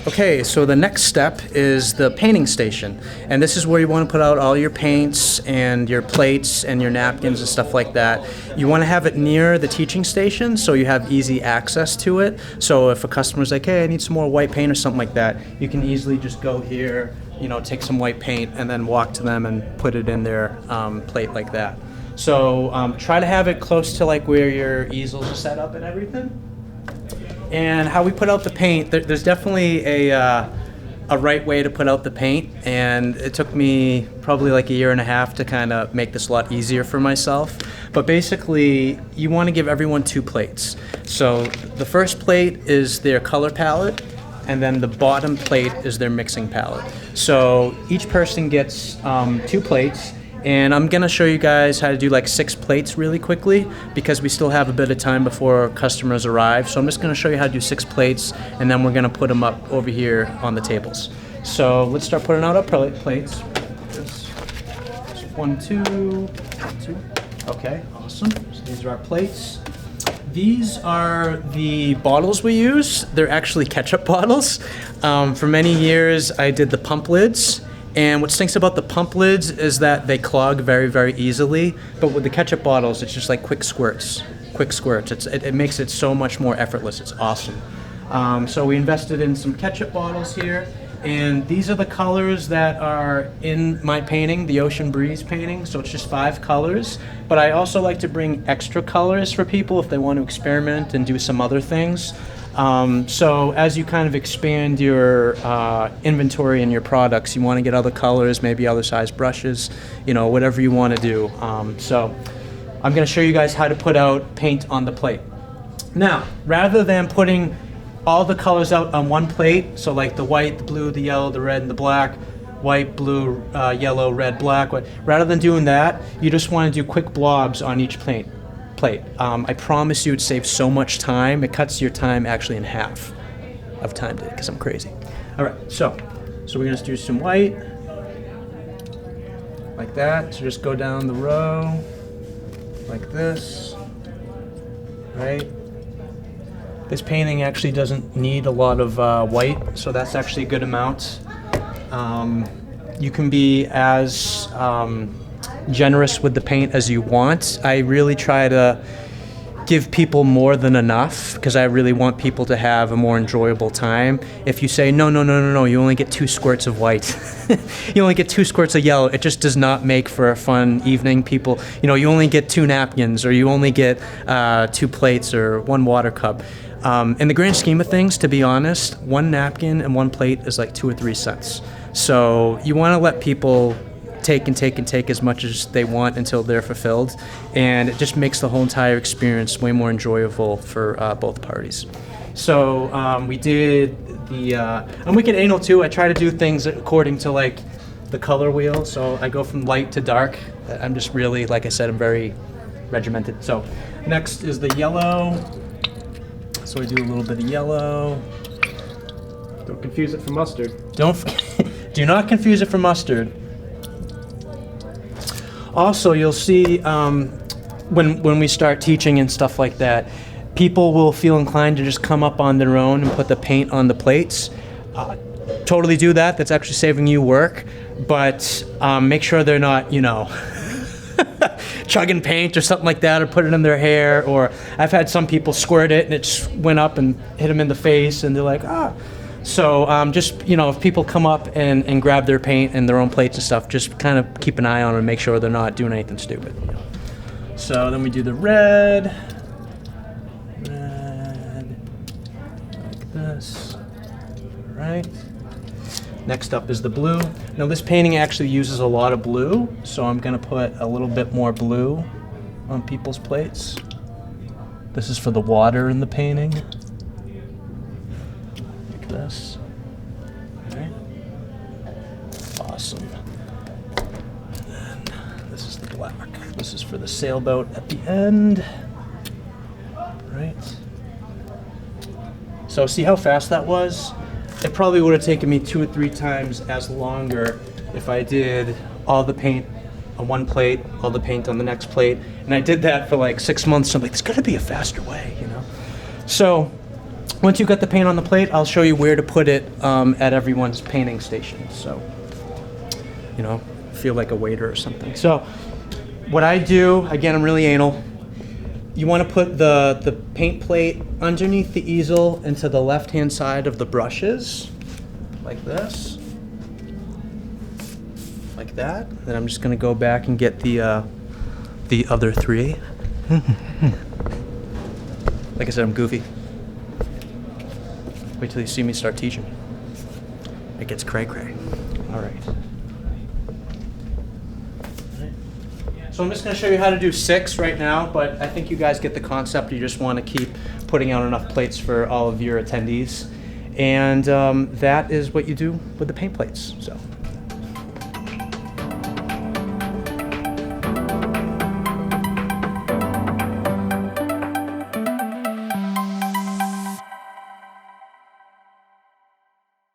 Okay, so the next step is the painting station. And this is where you want to put out all your paints and your plates and your napkins and stuff like that. You want to have it near the teaching station so you have easy access to it. So if a customer's like, hey, I need some more white paint or something like that, you can easily just go here, you know, take some white paint and then walk to them and put it in their plate like that. So try to have it close to like where your easels are set up and everything. And how we put out the paint, there's definitely a right way to put out the paint, and it took me probably like a year and a half to kind of make this a lot easier for myself. But basically, you want to give everyone 2 plates. So the first plate is their color palette, and then the bottom plate is their mixing palette. So each person gets 2 plates. And I'm gonna show you guys how to do like 6 plates really quickly because we still have a bit of time before customers arrive. So I'm just gonna show you how to do 6 plates and then we're gonna put them up over here on the tables. So let's start putting out our plates. Just 1, 2, 2. Okay, awesome. So these are our plates. These are the bottles we use. They're actually ketchup bottles. For many years I did the pump lids. And what stinks about the pump lids is that they clog very, very easily. But with the ketchup bottles, it's just like quick squirts. It makes it so much more effortless. It's awesome. So we invested in some ketchup bottles here. And these are the colors that are in my painting, the Ocean Breeze painting. So it's just 5 colors. But I also like to bring extra colors for people if they want to experiment and do some other things. So as you kind of expand your inventory and your products, you want to get other colors, maybe other size brushes, you know, whatever you want to do. So I'm going to show you guys how to put out paint on the plate. Now, rather than putting all the colors out on one plate, so like the white, the blue, the yellow, the red, and the black, white, blue, yellow, red, black, rather than doing that, you just want to do quick blobs on each plate. I promise you it saves so much time. It cuts your time actually in half of time because I'm crazy. All right, so we're gonna do some white like that. So just go down the row like this, right? This painting actually doesn't need a lot of white, so that's actually a good amount. You can be as generous with the paint as you want. I really try to give people more than enough because I really want people to have a more enjoyable time. If you say, no, you only get 2 squirts of white, you only get 2 squirts of yellow, it just does not make for a fun evening. People, you know, you only get 2 napkins or you only get 2 plates or 1 water cup. In the grand scheme of things, to be honest, 1 napkin and 1 plate is like 2 or 3 cents. So you want to let people take as much as they want until they're fulfilled, and it just makes the whole entire experience way more enjoyable for both parties. So we did the and we can anal too. I try to do things according to like the color wheel, so I go from light to dark. I'm just really, like I said, I'm very regimented. So next is the yellow. So I do a little bit of yellow. Don't confuse it for mustard. Do not confuse it for mustard. Also, you'll see when we start teaching and stuff like that, people will feel inclined to just come up on their own and put the paint on the plates. Totally do that. That's actually saving you work. But make sure they're not, you know, chugging paint or something like that, or put it in their hair. Or I've had some people squirt it and it just went up and hit them in the face, and they're like, ah. So just, you know, if people come up and grab their paint and their own plates and stuff, just kind of keep an eye on them and make sure they're not doing anything stupid. So then we do the red, like this, right? Next up is the blue. Now this painting actually uses a lot of blue, so I'm gonna put a little bit more blue on people's plates. This is for the water in the painting. This. Okay. Awesome. And then this is the black. This is for the sailboat at the end. Right. So see how fast that was? It probably would have taken me 2 or 3 times as longer if I did all the paint on one plate, all the paint on the next plate. And I did that for like 6 months. So I'm like, there's got to be a faster way, you know? So once you've got the paint on the plate, I'll show you where to put it at everyone's painting station. So, you know, feel like a waiter or something. So, what I do, again, I'm really anal. You want to put the paint plate underneath the easel and to the left-hand side of the brushes, like this, like that. Then I'm just going to go back and get the other three. Like I said, I'm goofy. Wait till you see me start teaching. It gets cray-cray. All right. So I'm just going to show you how to do 6 right now, but I think you guys get the concept. You just want to keep putting out enough plates for all of your attendees. And that is what you do with the paint plates. So